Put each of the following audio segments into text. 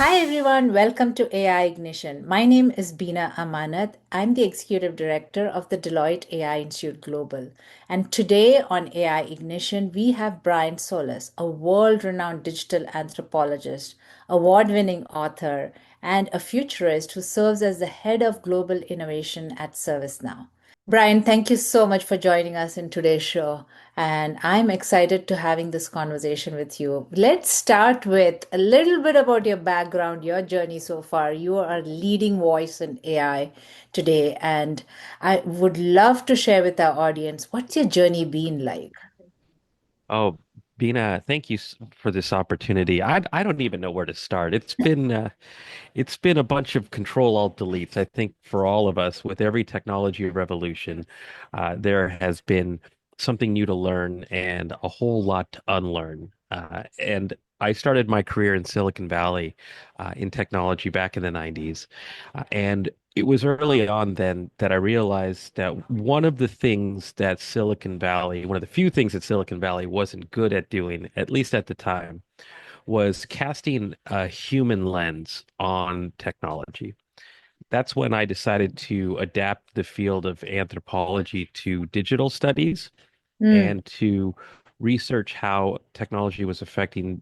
Hi everyone, welcome to AI Ignition. My name is Beena Amanat. I'm the Executive Director of the Deloitte AI Institute Global. And today on AI Ignition, we have Brian Solis, a world renowned digital anthropologist, award winning author, and a futurist who serves as the head of global innovation at ServiceNow. Brian, thank you so much for joining us in today's show. And I'm excited to having this conversation with you. Let's start with a little bit about your background, your journey so far. You are a leading voice in AI today, and I would love to share with our audience what's your journey been like? Oh, Bina, thank you for this opportunity. I don't even know where to start. It's been a bunch of control alt deletes. I think for all of us, with every technology revolution, there has been something new to learn and a whole lot to unlearn. And I started my career in Silicon Valley in technology back in the 90s. And it was early on then that I realized that one of the things that Silicon Valley, one of the few things that Silicon Valley wasn't good at doing, at least at the time, was casting a human lens on technology. That's when I decided to adapt the field of anthropology to digital studies Hmm. and to research how technology was affecting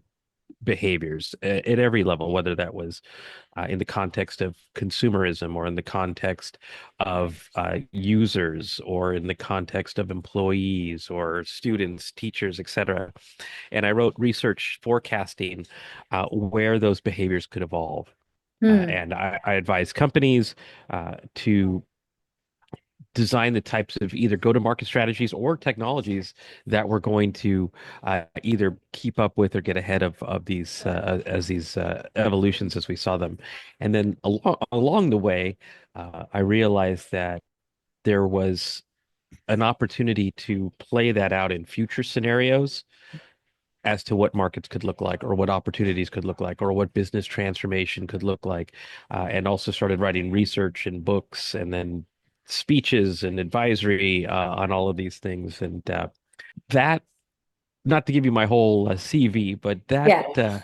behaviors at every level, whether that was in the context of consumerism or in the context of users or in the context of employees or students, teachers, etc. And I wrote research forecasting where those behaviors could evolve. Hmm. And I advise companies to design the types of either go-to-market strategies or technologies that were going to either keep up with or get ahead of these as these evolutions as we saw them. And then along the way, I realized that there was an opportunity to play that out in future scenarios as to what markets could look like, or what opportunities could look like, or what business transformation could look like, and also started writing research and books, and then speeches and advisory on all of these things. And that, not to give you my whole CV, but Yeah.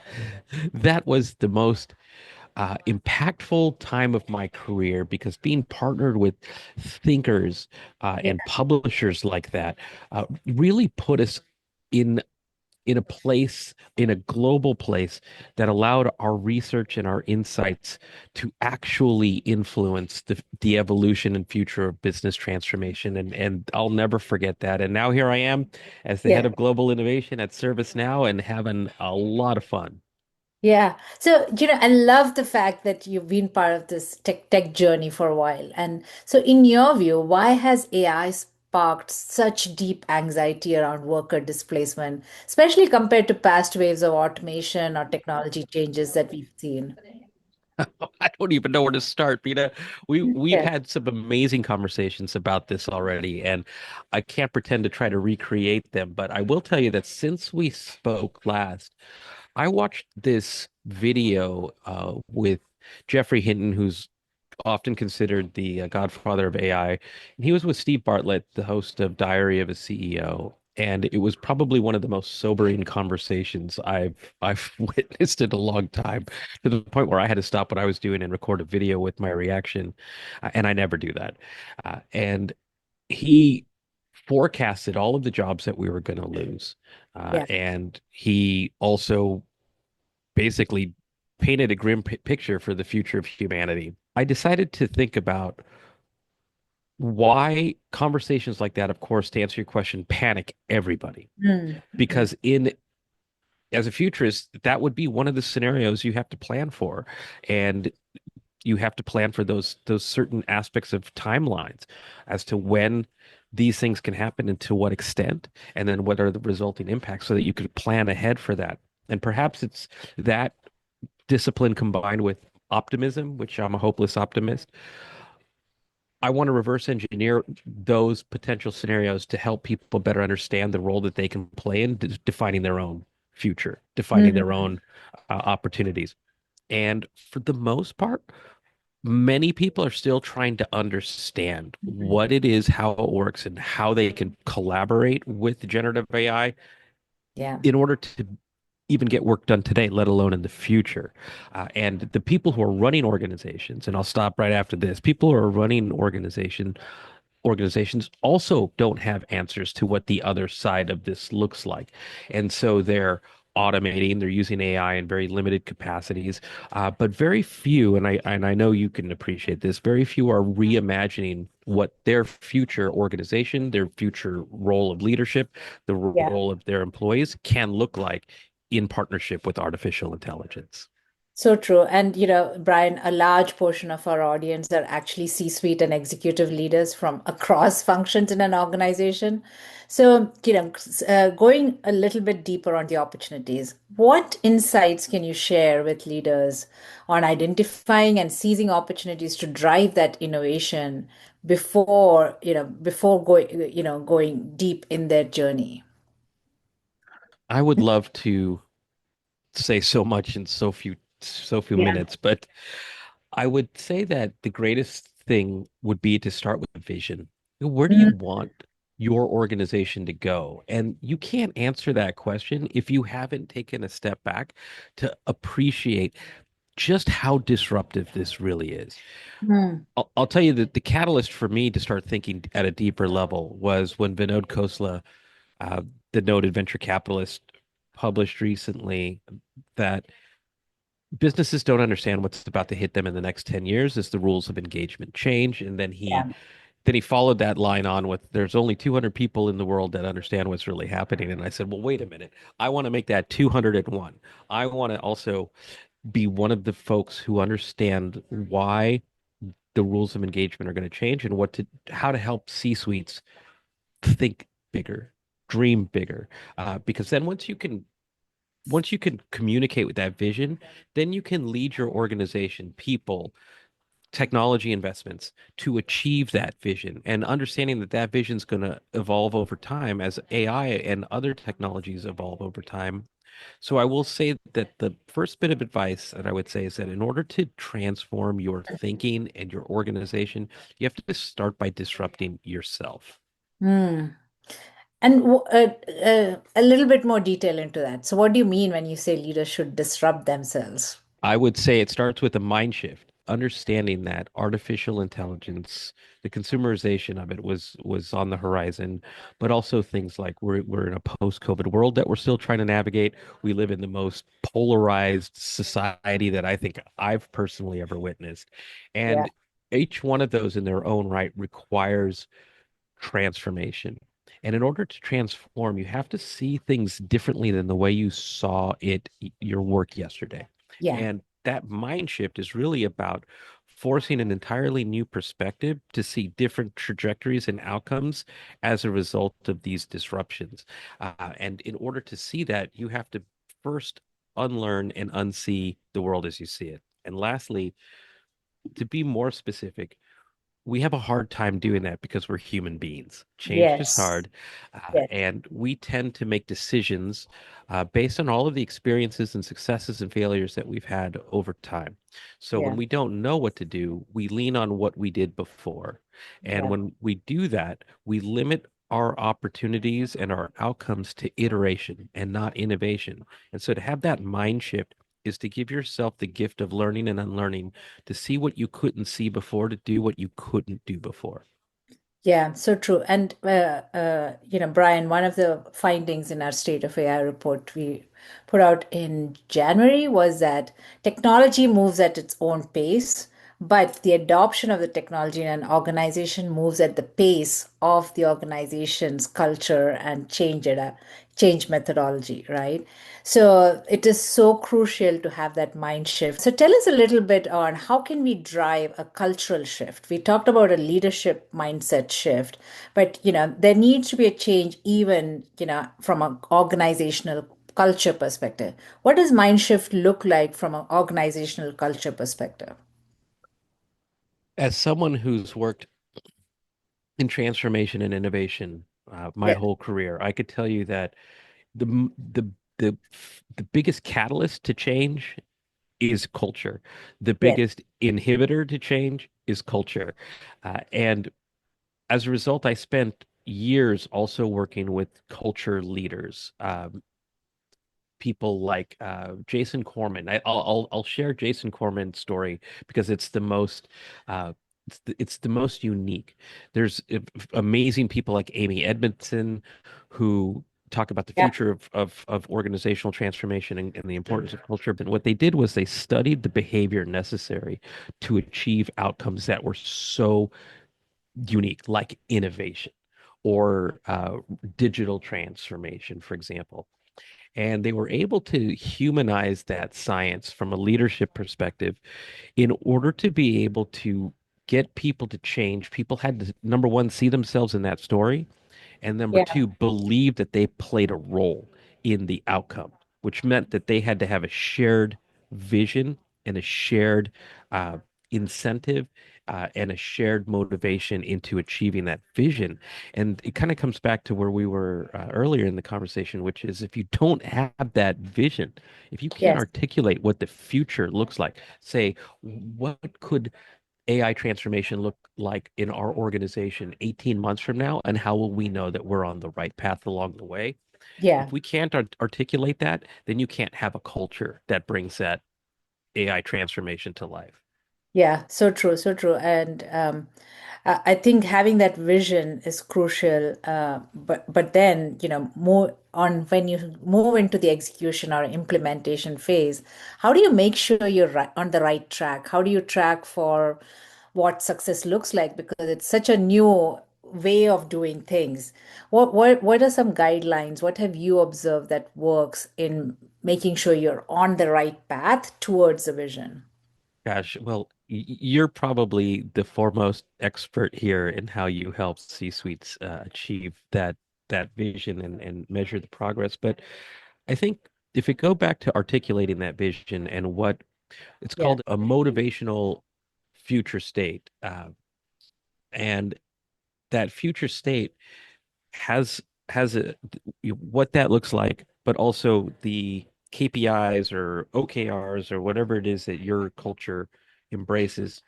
that was the most impactful time of my career because being partnered with thinkers Yeah. and publishers like that really put us in a place, in a global place that allowed our research and our insights to actually influence the evolution and future of business transformation. And I'll never forget that. And now here I am as the head Yeah. of global innovation at ServiceNow and having a lot of fun. Yeah. So, I love the fact that you've been part of this tech journey for a while. And so, in your view, why has AI sparked such deep anxiety around worker displacement, especially compared to past waves of automation or technology changes that we've seen? I don't even know where to start, Peter. We've Yeah. had some amazing conversations about this already, and I can't pretend to try to recreate them, but I will tell you that since we spoke last, I watched this video with Jeffrey Hinton, who's often considered the godfather of AI. And he was with Steve Bartlett, the host of Diary of a CEO. And it was probably one of the most sobering conversations I've witnessed in a long time, to the point where I had to stop what I was doing and record a video with my reaction. And I never do that. And he forecasted all of the jobs that we were going to lose. Yeah. And he also basically painted a grim picture for the future of humanity. I decided to think about why conversations like that, of course, to answer your question, panic everybody. Mm. Because as a futurist, that would be one of the scenarios you have to plan for. And you have to plan for those certain aspects of timelines as to when these things can happen and to what extent, and then what are the resulting impacts so that you could plan ahead for that. And perhaps it's that discipline combined with optimism, which I'm a hopeless optimist. I want to reverse engineer those potential scenarios to help people better understand the role that they can play in defining their own future, defining their Mm. own opportunities. And for the most part, many people are still trying to understand what it is, how it works, and how they can collaborate with generative AI Yeah. in order to even get work done today, let alone in the future. And the people who are running organizations, and I'll stop right after this, people who are running organizations also don't have answers to what the other side of this looks like. And so they're automating, they're using AI in very limited capacities, but very few, and I know you can appreciate this, very few are reimagining what their future organization, their future role of leadership, the Yeah. role of their employees can look like in partnership with artificial intelligence. So true. And, Brian, a large portion of our audience are actually C-suite and executive leaders from across functions in an organization. So, going a little bit deeper on the opportunities, what insights can you share with leaders on identifying and seizing opportunities to drive that innovation before going deep in their journey? I would love to say so much in so few Yeah. minutes, but I would say that the greatest thing would be to start with a vision. Where do you Mm, want your organization to go? And you can't answer that question if you haven't taken a step back to appreciate just how disruptive this really is. mm, I'll tell you that the catalyst for me to start thinking at a deeper level was when Vinod Khosla, uh, the noted venture capitalist, published recently that businesses don't understand what's about to hit them in the next 10 years as the rules of engagement change. And yeah. then he followed that line on with there's only 200 people in the world that understand what's really happening. And I said, well, wait a minute. I want to make that 201. I want to also be one of the folks who understand why the rules of engagement are going to change and how to help C-suites think bigger, dream bigger. Because then once you can communicate with that vision, then you can lead your organization, people, technology investments to achieve that vision and understanding that that vision is going to evolve over time as AI and other technologies evolve over time. So I will say that the first bit of advice that I would say is that in order to transform your thinking and your organization, you have to start by disrupting yourself. Mm. And a little bit more detail into that. So, what do you mean when you say leaders should disrupt themselves? I would say it starts with a mind shift, understanding that artificial intelligence, the consumerization of it was on the horizon, but also things like we're in a post-COVID world that we're still trying to navigate. We live in the most polarized society that I think I've personally ever witnessed. Yeah. And each one of those in their own right requires transformation. And in order to transform, you have to see things differently than the way you saw your work yesterday. Yeah. And that mind shift is really about forcing an entirely new perspective to see different trajectories and outcomes as a result of these disruptions. And in order to see that, you have to first unlearn and unsee the world as you see it. And lastly, to be more specific, we have a hard time doing that because we're human beings. Change is Yes. hard, Yes. and we tend to make decisions based on all of the experiences and successes and failures that we've had over time. So when Yeah. we don't know what to do, we lean on what we did before. And Yeah. when we do that, we limit our opportunities and our outcomes to iteration and not innovation. And so to have that mind shift is to give yourself the gift of learning and unlearning to see what you couldn't see before, to do what you couldn't do before. Yeah, so true. And Brian, one of the findings in our State of AI report we put out in January was that technology moves at its own pace, but the adoption of the technology in an organization moves at the pace of the organization's culture and change methodology, right? So it is so crucial to have that mind shift. So tell us a little bit on how can we drive a cultural shift? We talked about a leadership mindset shift, but there needs to be a change even, from an organizational culture perspective. What does mind shift look like from an organizational culture perspective? As someone who's worked in transformation and innovation my Yeah. whole career, I could tell you that the the the the biggest catalyst to change is culture. The Yes. biggest inhibitor to change is culture. And as a result, I spent years also working with culture leaders. people like Jason Corman. I'll share Jason Corman's story because it's the most it's the most unique. There's amazing people like Amy Edmondson who talk about the Yeah. future of organizational transformation and the importance of culture. But what they did was they studied the behavior necessary to achieve outcomes that were so unique, like innovation or digital transformation, for example. And they were able to humanize that science from a leadership perspective in order to be able to get people to change. People had to, number one, see themselves in that story, and number Yeah. two, believe that they played a role in the outcome, which meant that they had to have a shared vision and a shared uh, incentive and a shared motivation into achieving that vision. And it kind of comes back to where we were earlier in the conversation, which is if you don't have that vision, if you can't Yes. articulate what the future looks like, say, what could AI transformation look like in our organization 18 months from now? And how will we know that we're on the right path along the way? Yeah. If we can't articulate that, then you can't have a culture that brings that AI transformation to life. Yeah, so true, so true. And I think having that vision is crucial. But then, more on when you move into the execution or implementation phase, how do you make sure you're on the right track? How do you track for what success looks like? Because it's such a new way of doing things. What are some guidelines? What have you observed that works in making sure you're on the right path towards the vision? Gosh, well, you're probably the foremost expert here in how you help C-suites achieve that vision and measure the progress. But I think if we go back to articulating that vision and what it's Yeah. called a motivational future state, and that future state has has what that looks like, but also the KPIs or OKRs or whatever it is that your culture embraces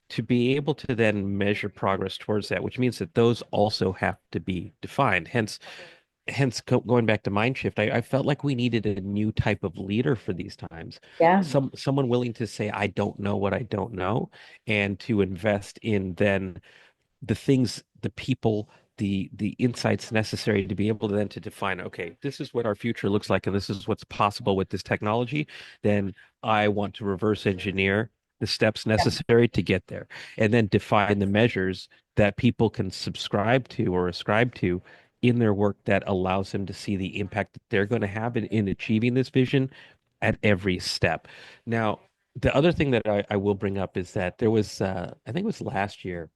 to be able to then measure progress towards that, which means that those also have to be defined. Hence, going back to mind shift, I felt like we needed a new type of leader for these times. Yeah. Someone willing to say, I don't know what I don't know, and to invest in then the things, the people, the insights necessary to be able to then to define, okay, this is what our future looks like, and this is what's possible with this technology. Then I want to reverse engineer the steps necessary to get there, and then define the measures that people can subscribe to or ascribe to in their work that allows them to see the impact that they're going to have in achieving this vision at every step. Now, the other thing that I will bring up is that there was, I think it was last year,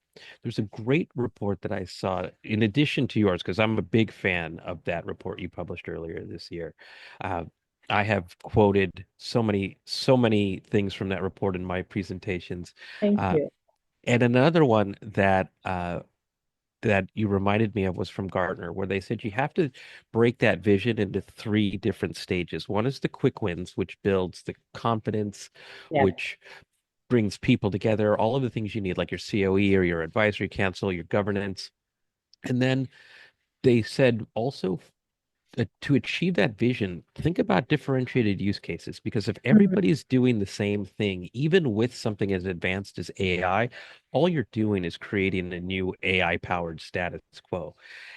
there's a great report that I saw in addition to yours, because I'm a big fan of that report you published earlier this year. Uh, I have quoted so many things from that report in my presentations. Thank Uh, you. and another one that that you reminded me of was from Gartner, where they said you have to break that vision into three different stages. One is the quick wins, which builds the confidence, Yeah. which brings people together, all of the things you need, like your COE or your advisory council, your governance. And then they said also to achieve that vision, think about differentiated use cases because if Mhm. everybody's doing the same thing, even with something as advanced as AI, all you're doing is creating a new AI powered status quo.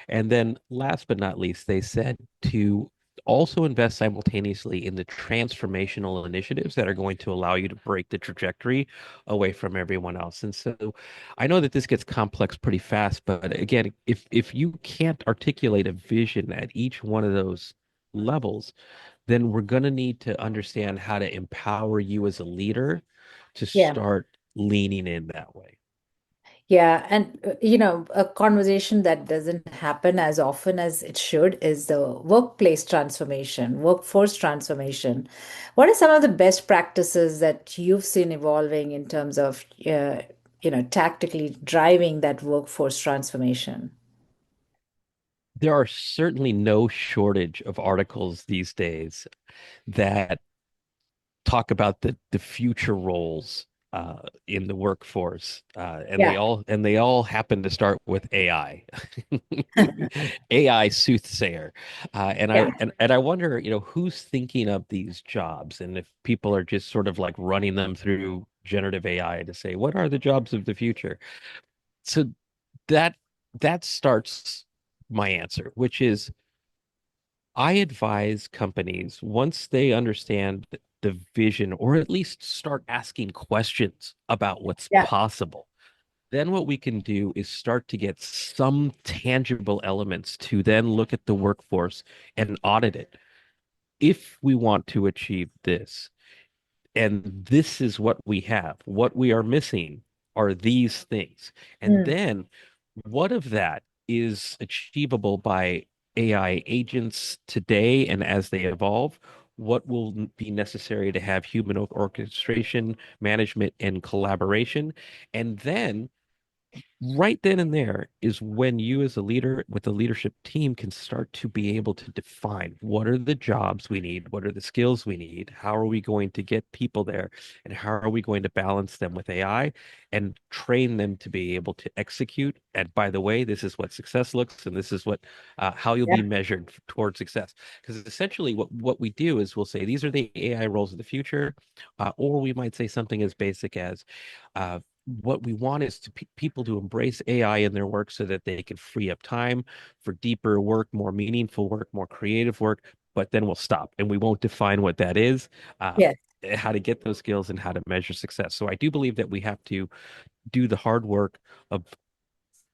And then last but not least, they said to also invest simultaneously in the transformational initiatives that are going to allow you to break the trajectory away from everyone else. And so I know that this gets complex pretty fast, but again, if you can't articulate a vision at each one of those levels, then we're going to need to understand how to empower you as a leader to Yeah. start leaning in that way. Yeah. And, a conversation that doesn't happen as often as it should is the workplace transformation, workforce transformation. What are some of the best practices that you've seen evolving in terms of, tactically driving that workforce transformation? There are certainly no shortage of articles these days that talk about the future roles in the workforce, Yeah. and they all happen to start with AI, AI soothsayer, Yeah. and I wonder, who's thinking of these jobs, and if people are just sort of like running them through generative AI to say what are the jobs of the future. So that that starts my answer, which is I advise companies once they understand the vision, or at least start asking questions about what's Yeah. possible, then what we can do is start to get some tangible elements to then look at the workforce and audit it. If we want to achieve this, and this is what we have, what we are missing are these things. And Mm. then what of that is achievable by AI agents today and as they evolve? What will be necessary to have human orchestration, management, and collaboration? And then right then and there is when you as a leader with the leadership team can start to be able to define what are the jobs we need, what are the skills we need, how are we going to get people there, and how are we going to balance them with AI and train them to be able to execute. And by the way, this is what success looks, and this is what how you'll be Yeah. measured towards success. Because essentially what we do is we'll say these are the AI roles of the future, or we might say something as basic as what we want is to people to embrace AI in their work so that they can free up time for deeper work, more meaningful work, more creative work. But then we'll stop and we won't define what that is, uh, Yes. how to get those skills, and how to measure success. So I do believe that we have to do the hard work of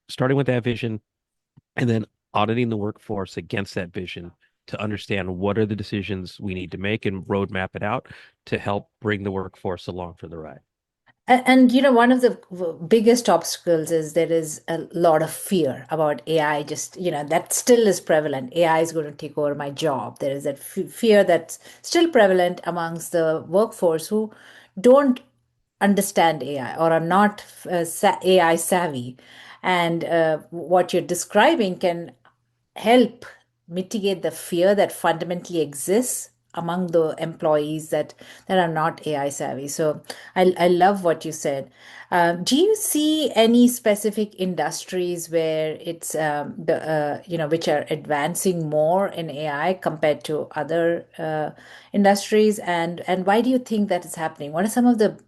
starting with that vision and then auditing the workforce against that vision to understand what are the decisions we need to make and roadmap it out to help bring the workforce along for the ride. And one of the biggest obstacles is there is a lot of fear about AI. Just, that still is prevalent. AI is going to take over my job. There is that fear that's still prevalent amongst the workforce who don't understand AI or are not AI savvy. And what you're describing can help mitigate the fear that fundamentally exists among the employees that are not AI savvy. So I love what you said. Do you see any specific industries where it's which are advancing more in AI compared to other industries, and why do you think that is happening? What are some of the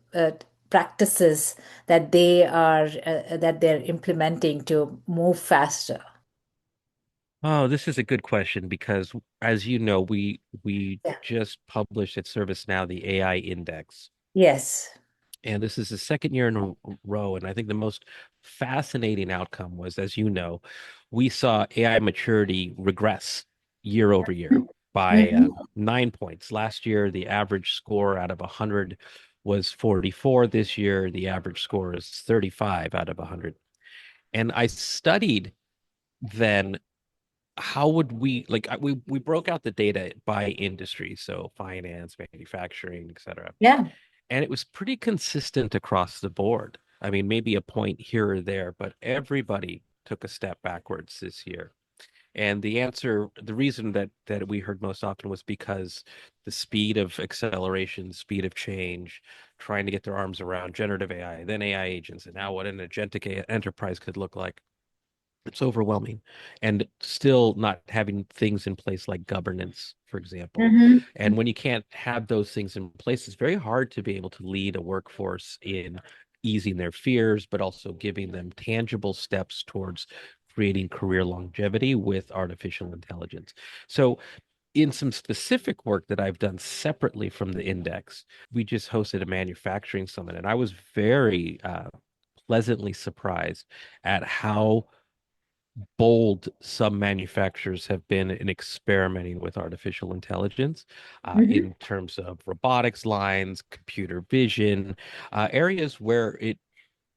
practices that they're implementing to move faster? Oh, this is a good question because, as you know, we Yeah. just published at ServiceNow the AI index, Yes. and this is the second year in a row. And I think the most fascinating outcome was, as you know, we saw AI maturity regress year over year by Hmm. 9 points. Last year, the average score out of 100 was 44. This year, the average score is 35 out of 100. And I studied then how would we like we broke out the data by industry, so finance, manufacturing, etc. Yeah. And it was pretty consistent across the board. I mean, maybe a point here or there, but everybody took a step backwards this year. And the answer, the reason that we heard most often was because the speed of acceleration, speed of change, trying to get their arms around generative AI, then AI agents, and now what an agentic enterprise could look like, it's overwhelming, and still not having things in place like governance, for example. Hmm. And when you can't have those things in place, it's very hard to be able to lead a workforce in easing their fears, but also giving them tangible steps towards creating career longevity with artificial intelligence. So in some specific work that I've done separately from the index, we just hosted a manufacturing summit, and I was very pleasantly surprised at how bold some manufacturers have been in experimenting with artificial intelligence Hmm. in terms of robotics lines, computer vision, areas where it,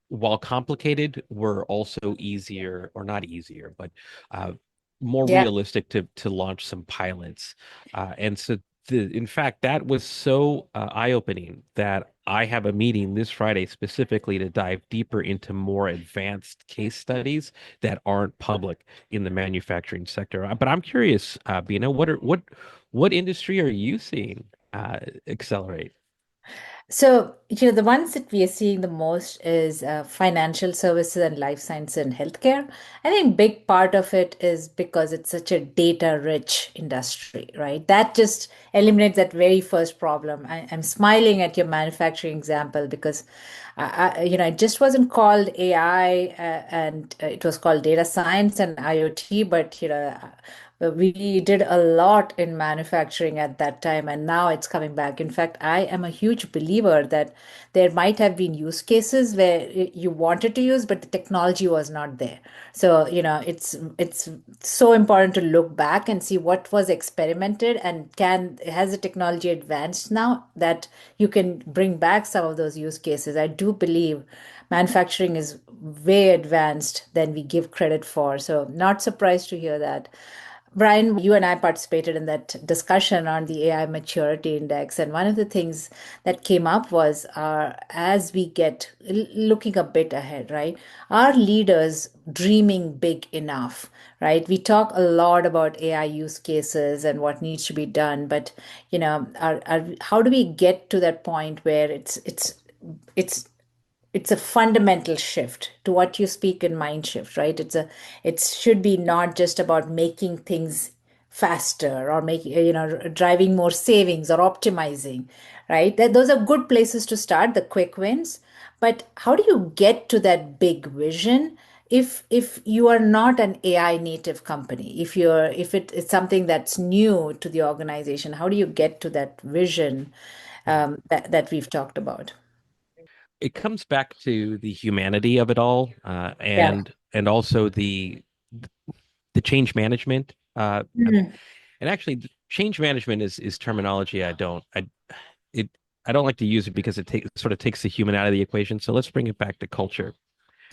while complicated, were also easier, or not easier, but uh, more Yeah. realistic to launch some pilots. And so, in fact, that was so eye-opening that I have a meeting this Friday specifically to dive deeper into more advanced case studies that aren't public in the manufacturing sector. But I'm curious, Bina, what industry are you seeing accelerate? So, the ones that we are seeing the most is financial services and life sciences and healthcare. I think big part of it is because it's such a data-rich industry, right? That just eliminates that very first problem. I'm smiling at your manufacturing example because, it just wasn't called AI, and it was called data science and IoT, but we did a lot in manufacturing at that time, and now it's coming back. In fact, I am a huge believer that there might have been use cases where you wanted to use, but the technology was not there. So, it's so important to look back and see what was experimented, and can has the technology advanced now that you can bring back some of those use cases. I do believe manufacturing is way advanced than we give credit for. So, not surprised to hear that. Brian, you and I participated in that discussion on the AI maturity index. And one of the things that came up was as we get looking a bit ahead, right? Are leaders dreaming big enough, right? We talk a lot about AI use cases and what needs to be done, but how do we get to that point where it's it's a fundamental shift to what you speak in mind shift, right? It should be not just about making things faster or making driving more savings or optimizing, right? Those are good places to start, the quick wins. But how do you get to that big vision if you are not an AI native company? If it's something that's new to the organization, how do you get to that vision that we've talked about? It comes back to the humanity of it all, Yeah. and also the change management. Mm. And actually, change management is terminology it I don't like to use it because sort of takes the human out of the equation. So let's bring it back to culture.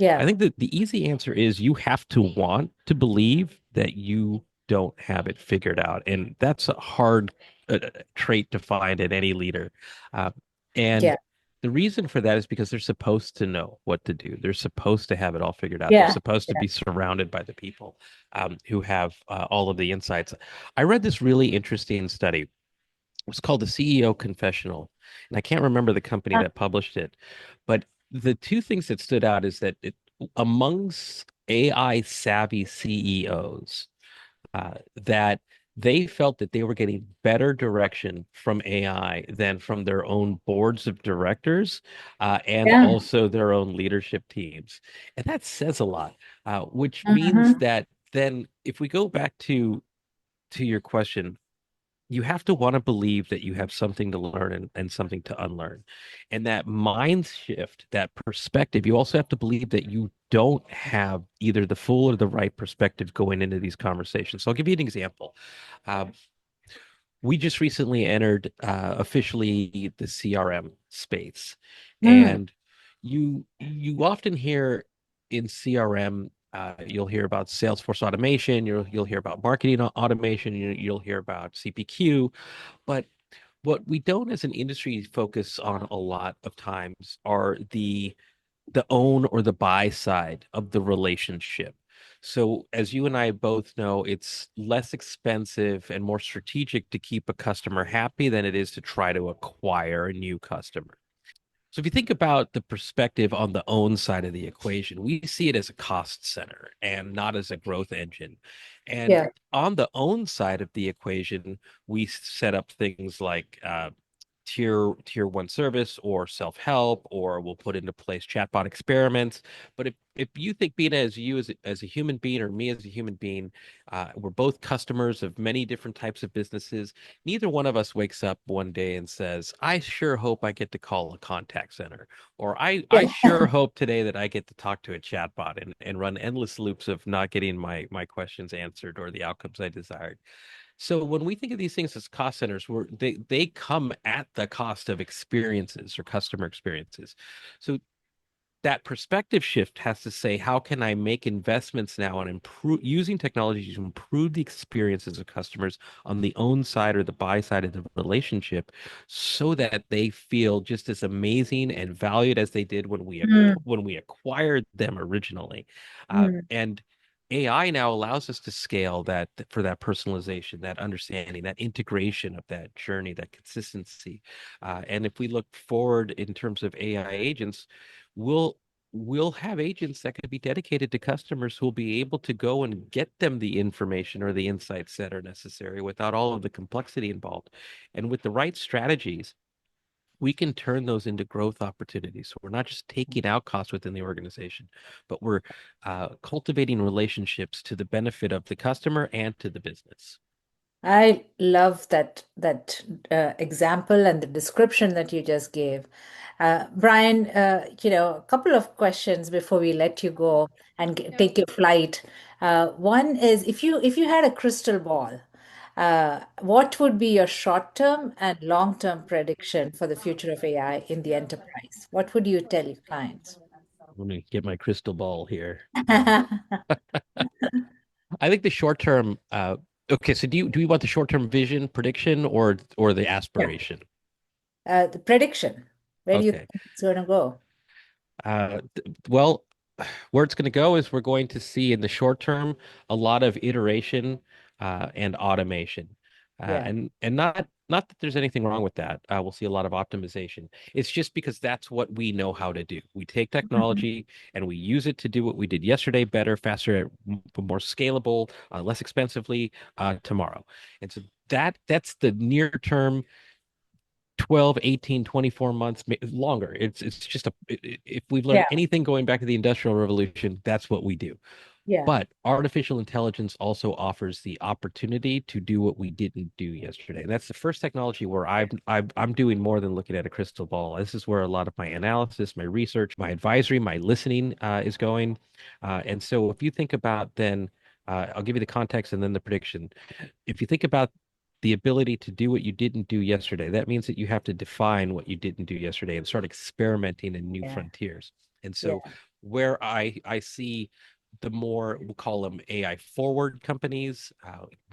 I Yeah. think that the easy answer is you have to want to believe that you don't have it figured out. And that's a hard trait to find in any leader. Uh, Yeah. and the reason for that is because they're supposed to know what to do. They're supposed to have it all figured out. They're Yeah. supposed to be surrounded by the people who have all of the insights. I read this really interesting study. It was called the CEO Confessional. And I can't remember the company Uh, that published it, but the two things that stood out is that amongst AI savvy CEOs, that they felt that they were getting better direction from AI than from their own boards of directors, and Yeah. also their own leadership teams. And that says a lot, which means Mhm. that then if we go back to your question, you have to want to believe that you have something to learn and something to unlearn. And that mind shift, that perspective, you also have to believe that you don't have either the full or the right perspective going into these conversations. So I'll give you an example. Um, we just recently entered officially the CRM space, Mm. and you often hear in CRM. You'll hear about Salesforce automation. You'll hear about marketing automation. You'll hear about CPQ. But what we don't as an industry focus on a lot of times are the own or the buy side of the relationship. So, as you and I both know, it's less expensive and more strategic to keep a customer happy than it is to try to acquire a new customer. So, if you think about the perspective on the own side of the equation, we see it as a cost center and not as a growth engine. And Yeah. on the own side of the equation, we set up things like tier one service or self-help, or we'll put into place chatbot experiments. But if you think Bina as you as a human being or me as a human being, we're both customers of many different types of businesses. Neither one of us wakes up one day and says, I sure hope I get to call a contact center, or I Yeah. sure hope today that I get to talk to a chatbot and run endless loops of not getting my questions answered or the outcomes I desired. So when we think of these things as cost centers, they come at the cost of experiences or customer experiences. So that perspective shift has to say, how can I make investments now and improve using technology to improve the experiences of customers on the own side or the buy side of the relationship, so that they feel just as amazing and valued as they did when Mm. when we acquired them originally. Mm. And AI now allows us to scale that for that personalization, that understanding, that integration of that journey, that consistency. And if we look forward in terms of AI agents, we'll we'll have agents that could be dedicated to customers who will be able to go and get them the information or the insights that are necessary without all of the complexity involved. And with the right strategies, we can turn those into growth opportunities. So we're not just taking out costs within the organization, but we're cultivating relationships to the benefit of the customer and to the business. I love that example and the description that you just gave. Brian, a couple of questions before we let you go and take your flight. One is if you had a crystal ball, what would be your short-term and long-term prediction for the future of AI in the enterprise? What would you tell your clients? Let me get my crystal ball here. I think the short term. Okay, so do you want the short term vision prediction or the Yeah. aspiration? The prediction. Where do you Okay. think it's going to go? Well, where it's going to go is we're going to see in the short term a lot of iteration and automation, Yeah. and not that there's anything wrong with that. We'll see a lot of optimization. It's just because that's what we know how to do. We take Mhm. technology and we use it to do what we did yesterday better, faster, more scalable, less expensively tomorrow. And so that's the near term 12, 18, 24 months longer. It's just if we've learned Yeah. anything going back to the Industrial Revolution, that's what we do. Yeah. But artificial intelligence also offers the opportunity to do what we didn't do yesterday. And that's the first technology where I'm doing more than looking at a crystal ball. This is where a lot of my analysis, my research, my advisory, my listening is going. And so if you think about then, I'll give you the context and then the prediction. If you think about the ability to do what you didn't do yesterday, that means that you have to define what you didn't do yesterday and start experimenting in new Yeah. frontiers. And so Yeah. where I see the more we'll call them AI forward companies.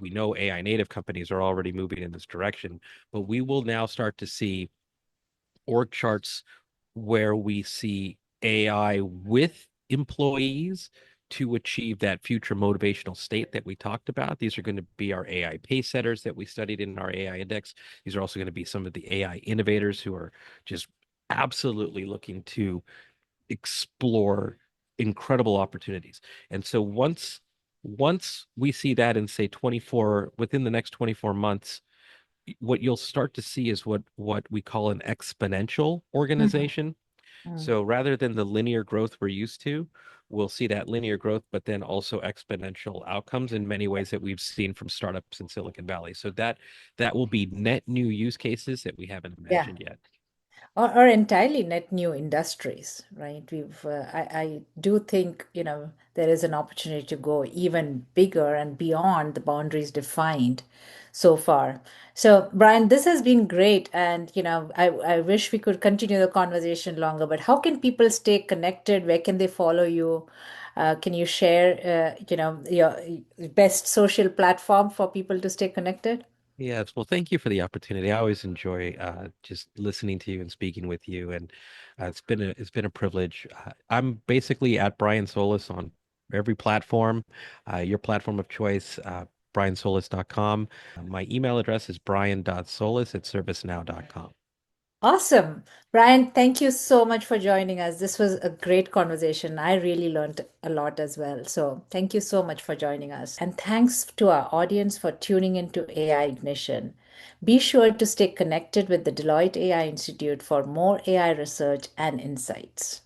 We know AI native companies are already moving in this direction, but we will now start to see org charts where we see AI with employees to achieve that future motivational state that we talked about. These are going to be our AI pace setters that we studied in our AI index. These are also going to be some of the AI innovators who are just absolutely looking to explore incredible opportunities. And so once we see that in say 24 within the next 24 months, what you'll start to see is what we call an exponential Mhm. organization. Mm. So rather than the linear growth we're used to, we'll see that linear growth, but then also exponential outcomes in many ways that we've seen from startups in Silicon Valley. So that will be net new use cases that we haven't Yeah. imagined yet. Or entirely net new industries, right? I do think, there is an opportunity to go even bigger and beyond the boundaries defined so far. So, Brian, this has been great. And, I wish we could continue the conversation longer, but how can people stay connected? Where can they follow you? Can you share, your best social platform for people to stay connected? Yes, well, thank you for the opportunity. I always enjoy just listening to you and speaking with you, and it's been a privilege. I'm basically at Brian Solis on every platform, your platform of choice, briansolis.com. My email address is brian.solis@servicenow.com. Awesome. Brian, thank you so much for joining us. This was a great conversation. I really learned a lot as well. So, thank you so much for joining us. And thanks to our audience for tuning into AI Ignition. Be sure to stay connected with the Deloitte AI Institute for more AI research and insights.